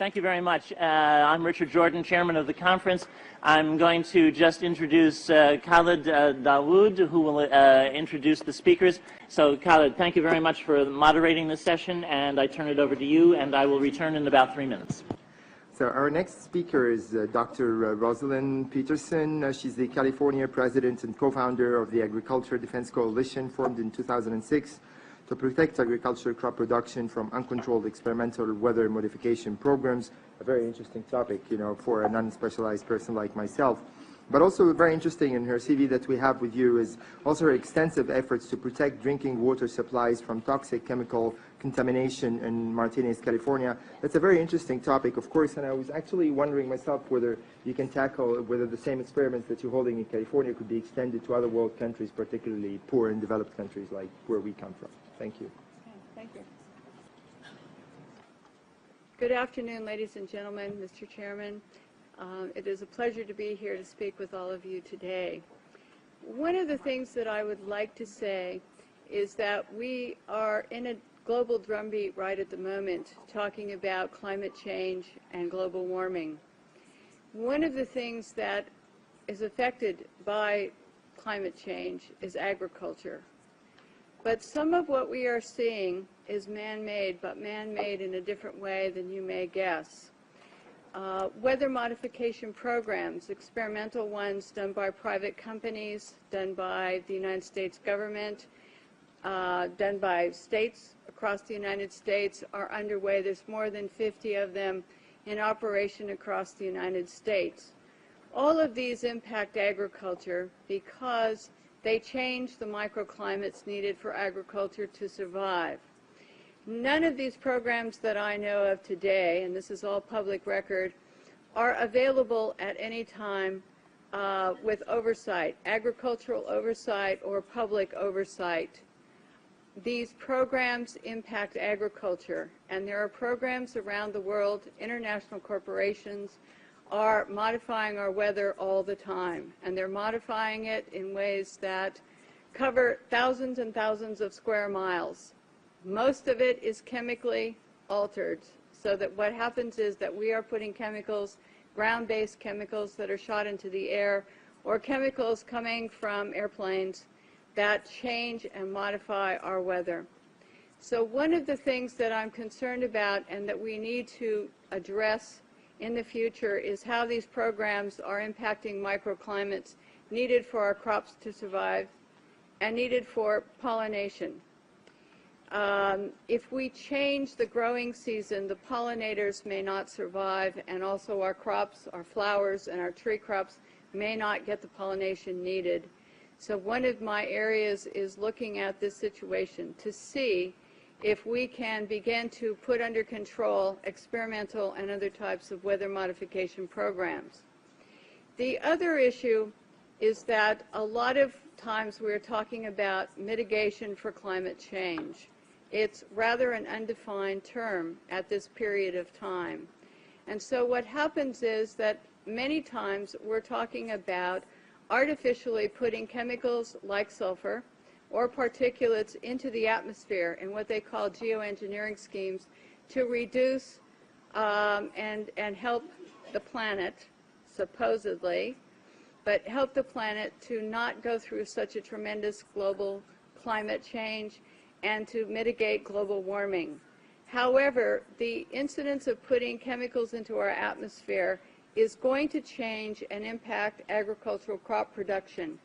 Thank you very much. I'm Richard Jordan, chairman of the conference. I'm going to just introduce Khalid Dawood, who will introduce the speakers. So Khalid, thank you very much for moderating this session, and I turn it over to you, and I will return in about 3 minutes. So our next speaker is Dr. Rosalind Peterson. She's the California president and co-founder of the Agriculture Defense Coalition, formed in 2006 to protect agricultural crop production from uncontrolled experimental weather modification programs. A very interesting topic, you know, for a non-specialized person like myself. But also very interesting in her CV that we have with you is also her extensive efforts to protect drinking water supplies from toxic chemical contamination in Martinez, California. That's a very interesting topic, of course, and I was actually wondering myself whether you can tackle whether the same experiments that you're holding in California could be extended to other world countries, particularly poor and developed countries like where we come from. Thank you. Okay, thank you. Good afternoon, ladies and gentlemen, Mr. Chairman. It is a pleasure to be here to speak with all of you today. One of the things that I would like to say is that we are in a global drumbeat right at the moment talking about climate change and global warming. One of the things that is affected by climate change is agriculture. But some of what we are seeing is man-made, but man-made in a different way than you may guess. Weather modification programs, experimental ones done by private companies, done by the United States government, done by states across the United States, are underway. There's more than 50 of them in operation across the United States. All of these impact agriculture because they change the microclimates needed for agriculture to survive. None of these programs that I know of today, and this is all public record, are available at any time with oversight, agricultural oversight or public oversight. These programs impact agriculture, and there are programs around the world, international corporations, are modifying our weather all the time, and they're modifying it in ways that cover thousands and thousands of square miles. Most of it is chemically altered, so that what happens is that we are putting chemicals, ground-based chemicals that are shot into the air, or chemicals coming from airplanes that change and modify our weather. So one of the things that I'm concerned about and that we need to address in the future is how these programs are impacting microclimates needed for our crops to survive and needed for pollination. If we change the growing season, the pollinators may not survive, and also our crops, our flowers, and our tree crops may not get the pollination needed. So one of my areas is looking at this situation to see if we can begin to put under control experimental and other types of weather modification programs. The other issue is that a lot of times we're talking about mitigation for climate change. It's rather an undefined term at this period of time. And so what happens is that many times we're talking about artificially putting chemicals like sulfur or particulates into the atmosphere in what they call geoengineering schemes to reduce and help the planet, supposedly, but help the planet to not go through such a tremendous global climate change and to mitigate global warming. However, the incidence of putting chemicals into our atmosphere is going to change and impact agricultural crop production.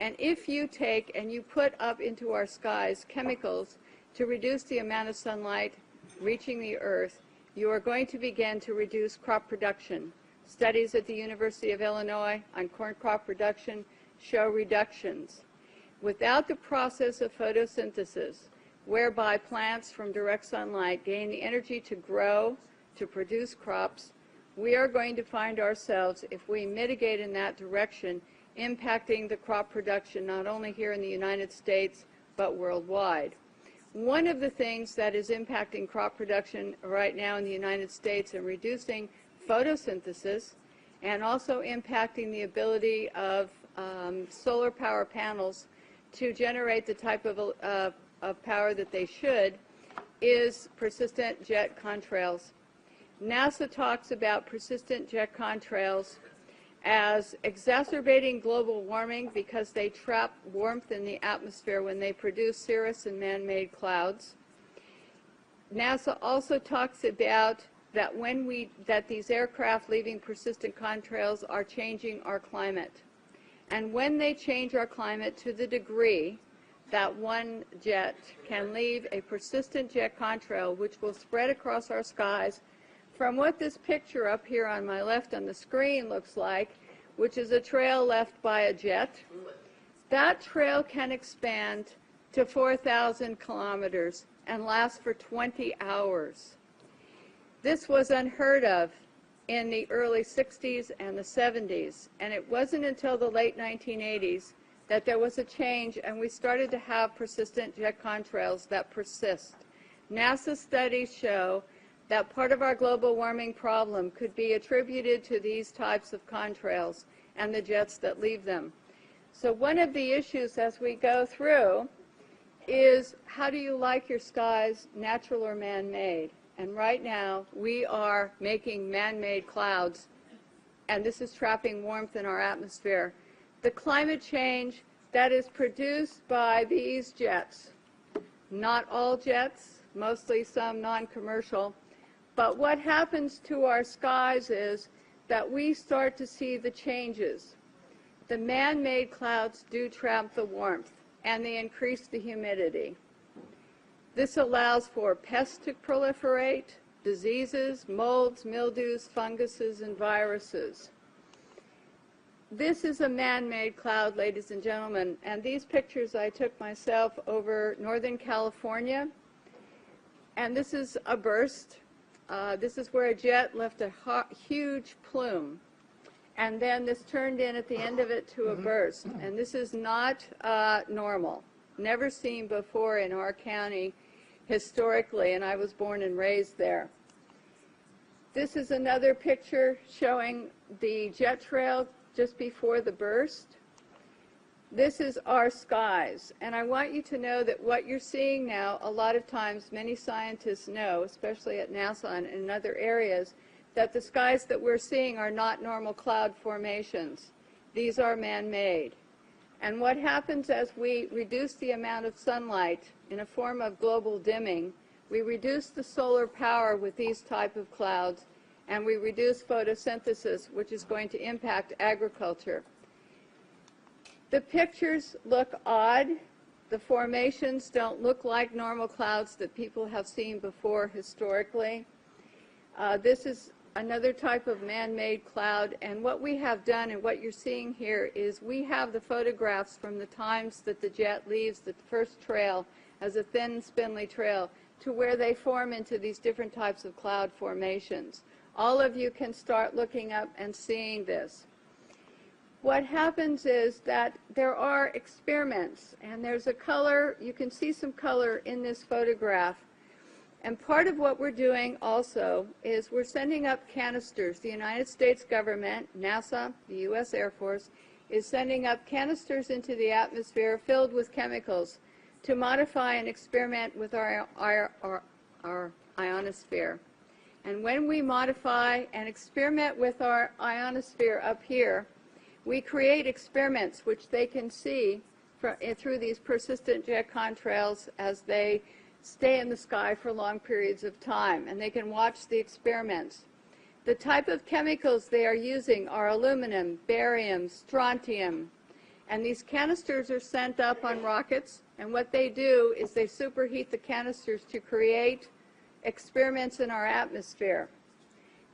And if you take and you put up into our skies chemicals to reduce the amount of sunlight reaching the earth, you are going to begin to reduce crop production. Studies at the University of Illinois on corn crop production show reductions. Without the process of photosynthesis, whereby plants from direct sunlight gain the energy to grow, to produce crops, we are going to find ourselves, if we mitigate in that direction, impacting the crop production not only here in the United States, but worldwide. One of the things that is impacting crop production right now in the United States and reducing photosynthesis and also impacting the ability of solar power panels to generate the type of power that they should is persistent jet contrails. NASA talks about persistent jet contrails as exacerbating global warming because they trap warmth in the atmosphere when they produce cirrus and man-made clouds. NASA also talks about that that these aircraft leaving persistent contrails are changing our climate. And when they change our climate to the degree that one jet can leave a persistent jet contrail which will spread across our skies from what this picture up here on my left on the screen looks like, which is a trail left by a jet, that trail can expand to 4,000 kilometers and last for 20 hours. This was unheard of in the early 60s and the 70s, and it wasn't until the late 1980s that there was a change and we started to have persistent jet contrails that persist. NASA studies show that part of our global warming problem could be attributed to these types of contrails and the jets that leave them. So one of the issues as we go through is, how do you like your skies, natural or man-made? And right now we are making man-made clouds, and this is trapping warmth in our atmosphere. The climate change that is produced by these jets, not all jets, mostly some non-commercial, but what happens to our skies is that we start to see the changes. The man-made clouds do trap the warmth, and they increase the humidity. This allows for pests to proliferate, diseases, molds, mildews, funguses, and viruses. This is a man-made cloud, ladies and gentlemen, and these pictures I took myself over Northern California, and this is a burst. This is where a jet left a huge plume, and then this turned in at the end of it to a burst. And this is not normal, never seen before in our county historically, and I was born and raised there. This is another picture showing the jet trail just before the burst. This is our skies, and I want you to know that what you're seeing now, a lot of times many scientists know, especially at NASA and in other areas, that the skies that we're seeing are not normal cloud formations. These are man-made. And what happens as we reduce the amount of sunlight in a form of global dimming, we reduce the solar power with these type of clouds, and we reduce photosynthesis, which is going to impact agriculture. The pictures look odd. The formations don't look like normal clouds that people have seen before historically. This is another type of man-made cloud, and what we have done and what you're seeing here is we have the photographs from the times that the jet leaves the first trail as a thin, spindly trail to where they form into these different types of cloud formations. All of you can start looking up and seeing this. What happens is that there are experiments, and there's a color, you can see some color in this photograph. And part of what we're doing also is we're sending up canisters. The United States government, NASA, the U.S. Air Force, is sending up canisters into the atmosphere filled with chemicals to modify and experiment with our ionosphere. And when we modify and experiment with our ionosphere up here, we create experiments which they can see through these persistent jet contrails as they stay in the sky for long periods of time, and they can watch the experiments. The type of chemicals they are using are aluminum, barium, strontium, and these canisters are sent up on rockets, and what they do is they superheat the canisters to create experiments in our atmosphere.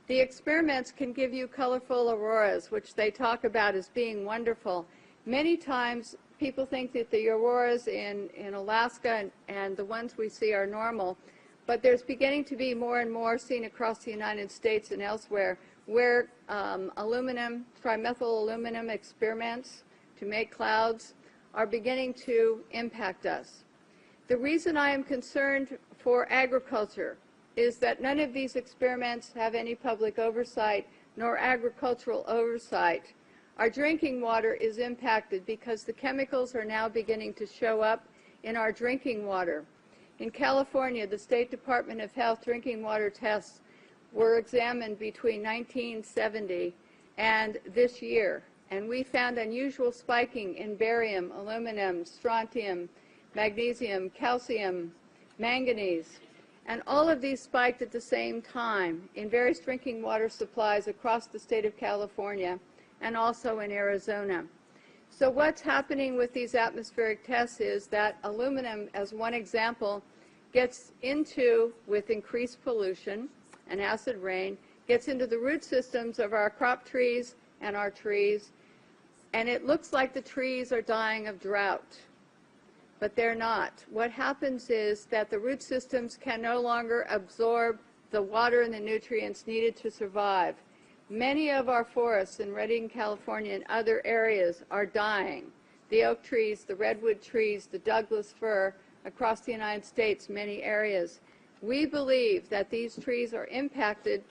The experiments can give you colorful auroras, which they talk about as being wonderful. Many times people think that the auroras in Alaska and the ones we see are normal, but there's beginning to be more and more seen across the United States and elsewhere where aluminum, trimethyl aluminum experiments to make clouds are beginning to impact us. The reason I am concerned for agriculture is that none of these experiments have any public oversight nor agricultural oversight. Our drinking water is impacted because the chemicals are now beginning to show up in our drinking water. In California, the State Department of Health drinking water tests were examined between 1970 and this year, and we found unusual spiking in barium, aluminum, strontium, magnesium, calcium, manganese, and all of these spiked at the same time in various drinking water supplies across the state of California and also in Arizona. So what's happening with these atmospheric tests is that aluminum, as one example, gets into, with increased pollution and acid rain, gets into the root systems of our crop trees and our trees, and it looks like the trees are dying of drought. But they're not. What happens is that the root systems can no longer absorb the water and the nutrients needed to survive. Many of our forests in Redding, California, and other areas are dying. The oak trees, the redwood trees, the Douglas fir, across the United States, many areas. We believe that these trees are impacted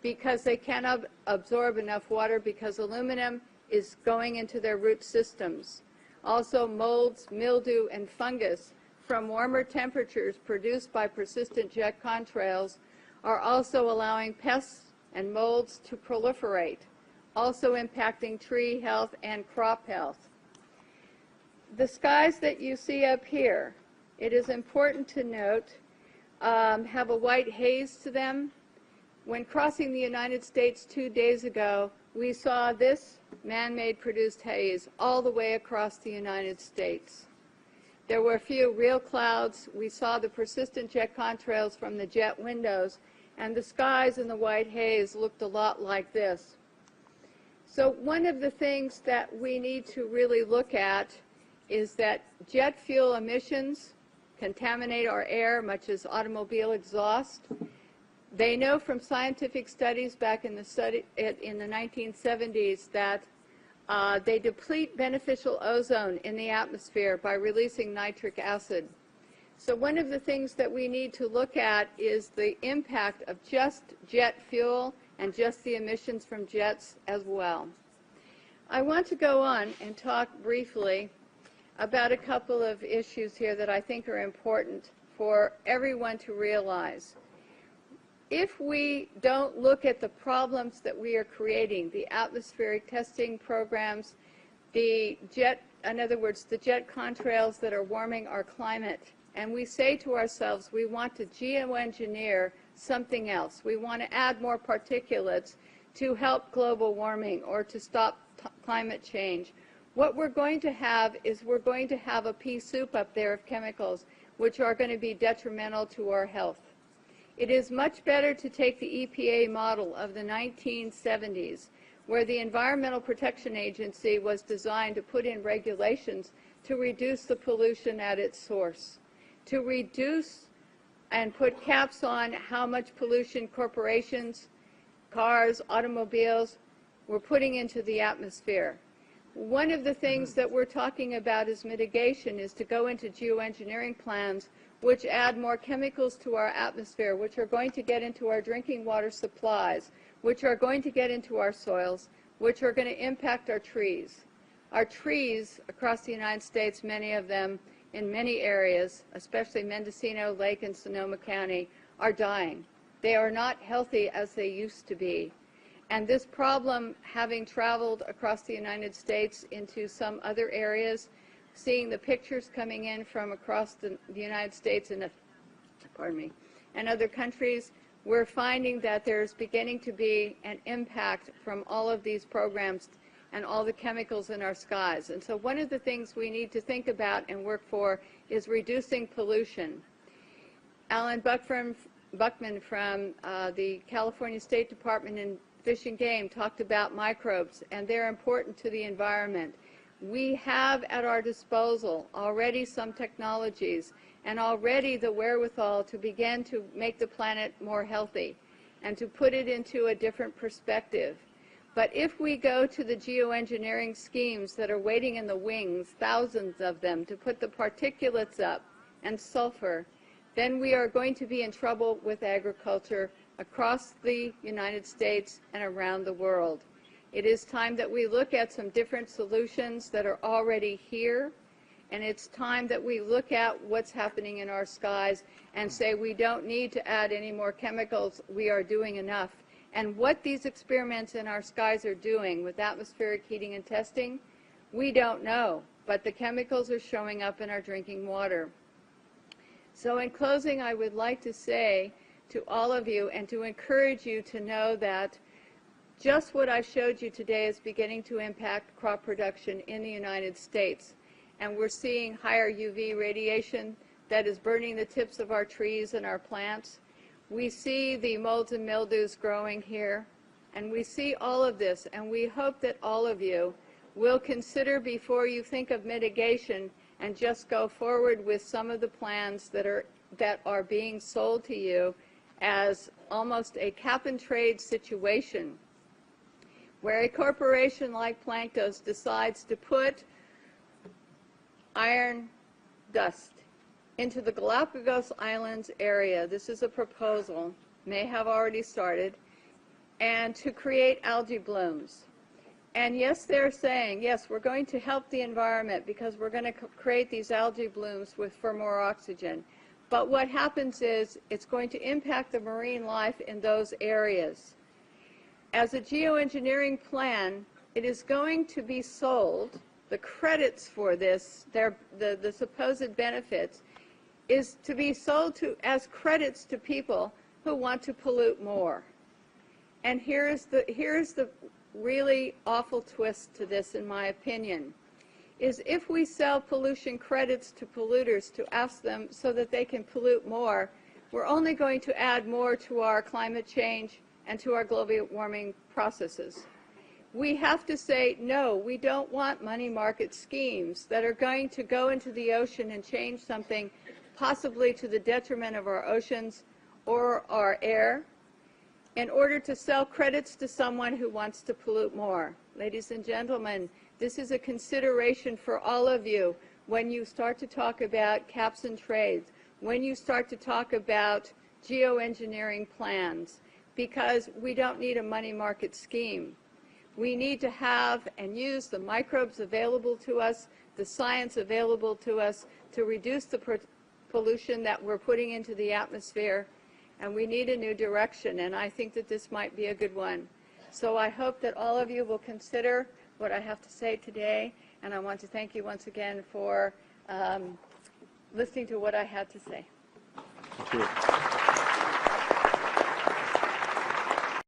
because they cannot absorb enough water because aluminum is going into their root systems. Also, molds, mildew, and fungus from warmer temperatures produced by persistent jet contrails are also allowing pests and molds to proliferate, also impacting tree health and crop health. The skies that you see up here, it is important to note, have a white haze to them. When crossing the United States 2 days ago, we saw this man-made produced haze all the way across the United States. There were a few real clouds. We saw the persistent jet contrails from the jet windows, and the skies in the white haze looked a lot like this. So one of the things that we need to really look at is that jet fuel emissions contaminate our air, much as automobile exhaust. They know from scientific studies back in the 1970s that they deplete beneficial ozone in the atmosphere by releasing nitric acid. So one of the things that we need to look at is the impact of just jet fuel and just the emissions from jets as well. I want to go on and talk briefly about a couple of issues here that I think are important for everyone to realize. If we don't look at the problems that we are creating, the atmospheric testing programs, in other words, the jet contrails that are warming our climate, and we say to ourselves, we want to geoengineer something else. We want to add more particulates to help global warming or to stop climate change. What we're going to have is we're going to have a pea soup up there of chemicals which are going to be detrimental to our health. It is much better to take the EPA model of the 1970s, where the Environmental Protection Agency was designed to put in regulations to reduce the pollution at its source, to reduce and put caps on how much pollution corporations, cars, automobiles were putting into the atmosphere. One of the things that we're talking about as mitigation is to go into geoengineering plans which add more chemicals to our atmosphere, which are going to get into our drinking water supplies, which are going to get into our soils, which are going to impact our trees. Our trees across the United States, many of them in many areas, especially Mendocino, Lake, and Sonoma County, are dying. They are not healthy as they used to be. And this problem, having traveled across the United States into some other areas, seeing the pictures coming in from across the United States and other countries, we're finding that there's beginning to be an impact from all of these programs and all the chemicals in our skies. And so one of the things we need to think about and work for is reducing pollution. Alan Buckman from the California State Department in Fish and Game talked about microbes, and they're important to the environment. We have at our disposal already some technologies and already the wherewithal to begin to make the planet more healthy and to put it into a different perspective. But if we go to the geoengineering schemes that are waiting in the wings, thousands of them, to put the particulates up and sulfur, then we are going to be in trouble with agriculture across the United States and around the world. It is time that we look at some different solutions that are already here And it's time that we look at what's happening in our skies and say we don't need to add any more chemicals. We are doing enough. And what these experiments in our skies are doing with atmospheric heating and testing, we don't know. But the chemicals are showing up in our drinking water. So in closing, I would like to say to all of you and to encourage you to know that just what I showed you today is beginning to impact crop production in the United States. And we're seeing higher UV radiation that is burning the tips of our trees and our plants. We see the molds and mildews growing here, and we see all of this, and we hope that all of you will consider before you think of mitigation and just go forward with some of the plans that are being sold to you as almost a cap-and-trade situation, where a corporation like Planktos decides to put iron dust into the Galapagos Islands area. This is a proposal, may have already started, and to create algae blooms. And yes, they're saying, yes, we're going to help the environment because we're going to create these algae blooms for more oxygen. But what happens is it's going to impact the marine life in those areas. As a geoengineering plan, it is going to be sold. The credits for this, the supposed benefits, is to be sold as credits to people who want to pollute more. And here's the really awful twist to this, in my opinion, is if we sell pollution credits to polluters to ask them so that they can pollute more, we're only going to add more to our climate change and to our global warming processes. We have to say, no, we don't want money market schemes that are going to go into the ocean and change something possibly to the detriment of our oceans or our air in order to sell credits to someone who wants to pollute more. Ladies and gentlemen, this is a consideration for all of you when you start to talk about caps and trades, when you start to talk about geoengineering plans, because we don't need a money market scheme. We need to have and use the microbes available to us, the science available to us to reduce the pollution that we're putting into the atmosphere, and we need a new direction, and I think that this might be a good one. So I hope that all of you will consider what I have to say today, and I want to thank you once again for listening to what I had to say. Thank you.